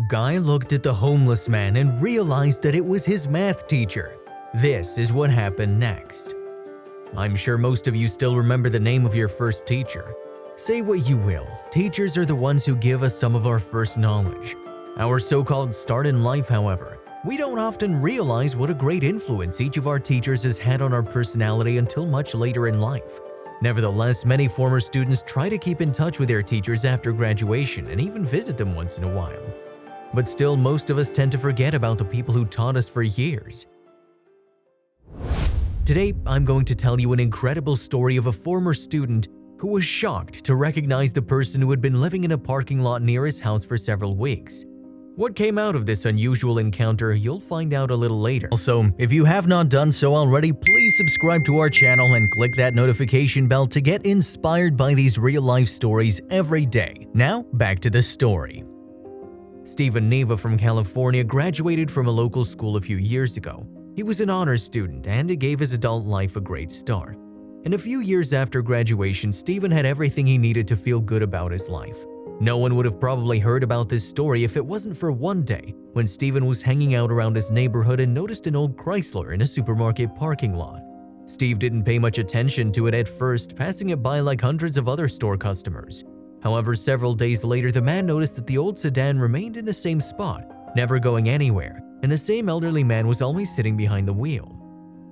Guy looked at the homeless man and realized that it was his math teacher. This is what happened next. I'm sure most of you still remember the name of your first teacher. Say what you will, teachers are the ones who give us some of our first knowledge. Our so-called start in life, however, we don't often realize what a great influence each of our teachers has had on our personality until much later in life. Nevertheless, many former students try to keep in touch with their teachers after graduation and even visit them once in a while. But still, most of us tend to forget about the people who taught us for years. Today, I'm going to tell you an incredible story of a former student who was shocked to recognize the person who had been living in a parking lot near his house for several weeks. What came out of this unusual encounter, you'll find out a little later. Also, if you have not done so already, please subscribe to our channel and click that notification bell to get inspired by these real-life stories every day. Now, back to the story. Stephen Neva from California graduated from a local school a few years ago. He was an honors student and it gave his adult life a great start. And a few years after graduation, Stephen had everything he needed to feel good about his life. No one would have probably heard about this story if it wasn't for one day when Stephen was hanging out around his neighborhood and noticed an old Chrysler in a supermarket parking lot. Steve didn't pay much attention to it at first, passing it by like hundreds of other store customers. However, several days later, the man noticed that the old sedan remained in the same spot, never going anywhere, and the same elderly man was always sitting behind the wheel.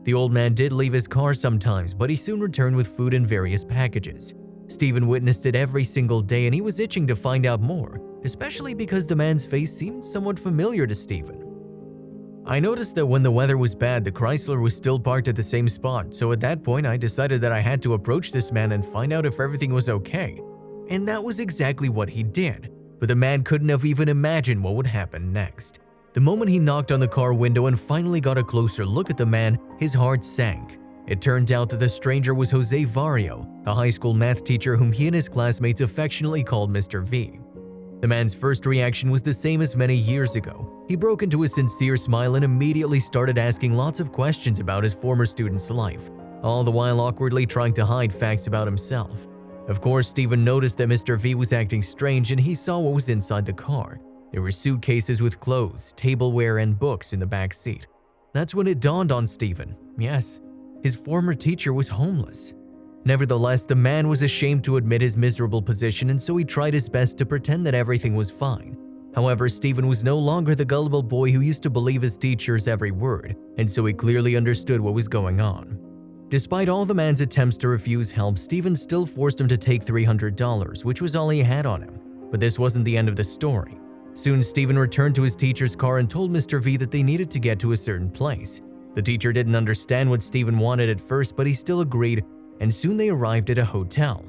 The old man did leave his car sometimes, but he soon returned with food and various packages. Stephen witnessed it every single day and he was itching to find out more, especially because the man's face seemed somewhat familiar to Stephen. I noticed that when the weather was bad, the Chrysler was still parked at the same spot, so at that point I decided that I had to approach this man and find out if everything was okay. And that was exactly what he did, but the man couldn't have even imagined what would happen next. The moment he knocked on the car window and finally got a closer look at the man, his heart sank. It turned out that the stranger was Jose Vario, a high school math teacher whom he and his classmates affectionately called Mr. V. The man's first reaction was the same as many years ago. He broke into a sincere smile and immediately started asking lots of questions about his former student's life, all the while awkwardly trying to hide facts about himself. Of course, Stephen noticed that Mr. V was acting strange and he saw what was inside the car. There were suitcases with clothes, tableware, and books in the back seat. That's when it dawned on Stephen. Yes, his former teacher was homeless. Nevertheless, the man was ashamed to admit his miserable position and so he tried his best to pretend that everything was fine. However, Stephen was no longer the gullible boy who used to believe his teacher's every word, and so he clearly understood what was going on. Despite all the man's attempts to refuse help, Stephen still forced him to take $300, which was all he had on him. But this wasn't the end of the story. Soon, Stephen returned to his teacher's car and told Mr. V that they needed to get to a certain place. The teacher didn't understand what Stephen wanted at first, but he still agreed, and soon they arrived at a hotel.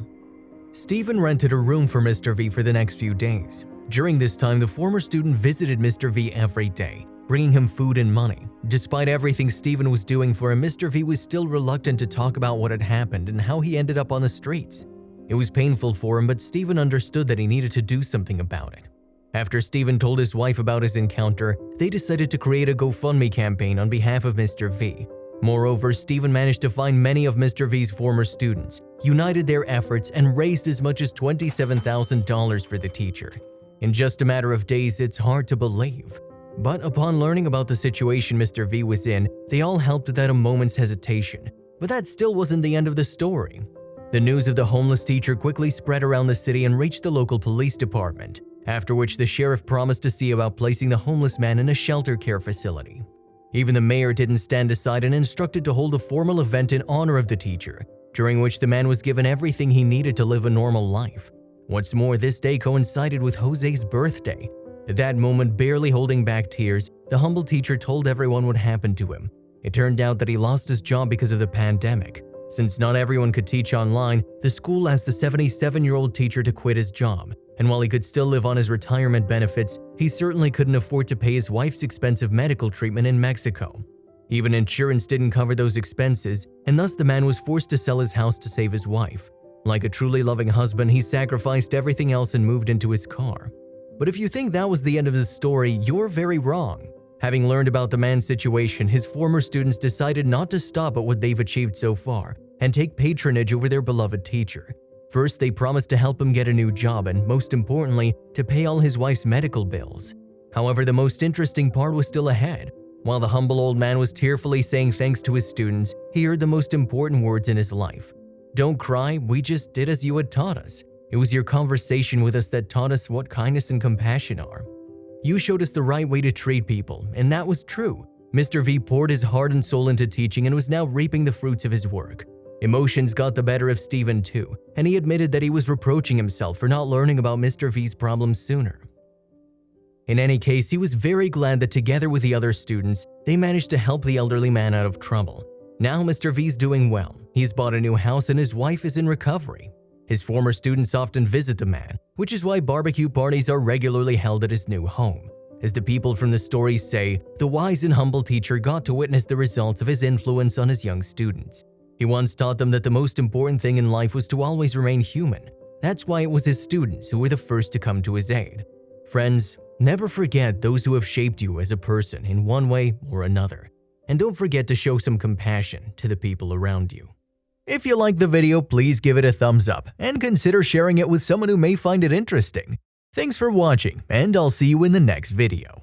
Stephen rented a room for Mr. V for the next few days. During this time, the former student visited Mr. V every day, bringing him food and money. Despite everything Stephen was doing for him, Mr. V was still reluctant to talk about what had happened and how he ended up on the streets. It was painful for him, but Stephen understood that he needed to do something about it. After Stephen told his wife about his encounter, they decided to create a GoFundMe campaign on behalf of Mr. V. Moreover, Stephen managed to find many of Mr. V's former students, united their efforts, and raised as much as $27,000 for the teacher. In just a matter of days, it's hard to believe. But upon learning about the situation Mr. V was in, they all helped without a moment's hesitation. But that still wasn't the end of the story. The news of the homeless teacher quickly spread around the city and reached the local police department, after which the sheriff promised to see about placing the homeless man in a shelter care facility. Even the mayor didn't stand aside and instructed to hold a formal event in honor of the teacher, during which the man was given everything he needed to live a normal life. What's more, this day coincided with Jose's birthday. At that moment, barely holding back tears, the humble teacher told everyone what happened to him. It turned out that he lost his job because of the pandemic. Since not everyone could teach online, the school asked the 77-year-old teacher to quit his job. And while he could still live on his retirement benefits, he certainly couldn't afford to pay his wife's expensive medical treatment in Mexico. Even insurance didn't cover those expenses, and thus the man was forced to sell his house to save his wife. Like a truly loving husband, he sacrificed everything else and moved into his car. But if you think that was the end of the story, you're very wrong. Having learned about the man's situation, his former students decided not to stop at what they've achieved so far and take patronage over their beloved teacher. First, they promised to help him get a new job and, most importantly, to pay all his wife's medical bills. However, the most interesting part was still ahead. While the humble old man was tearfully saying thanks to his students, he heard the most important words in his life. "Don't cry, we just did as you had taught us. It was your conversation with us that taught us what kindness and compassion are. You showed us the right way to treat people, and that was true." Mr. V poured his heart and soul into teaching and was now reaping the fruits of his work. Emotions got the better of Stephen too, and he admitted that he was reproaching himself for not learning about Mr. V's problems sooner. In any case, he was very glad that together with the other students, they managed to help the elderly man out of trouble. Now Mr. V's doing well. He's bought a new house and his wife is in recovery. His former students often visit the man, which is why barbecue parties are regularly held at his new home. As the people from the stories say, the wise and humble teacher got to witness the results of his influence on his young students. He once taught them that the most important thing in life was to always remain human. That's why it was his students who were the first to come to his aid. Friends, never forget those who have shaped you as a person in one way or another. And don't forget to show some compassion to the people around you. If you liked the video, please give it a thumbs up and consider sharing it with someone who may find it interesting. Thanks for watching, and I'll see you in the next video.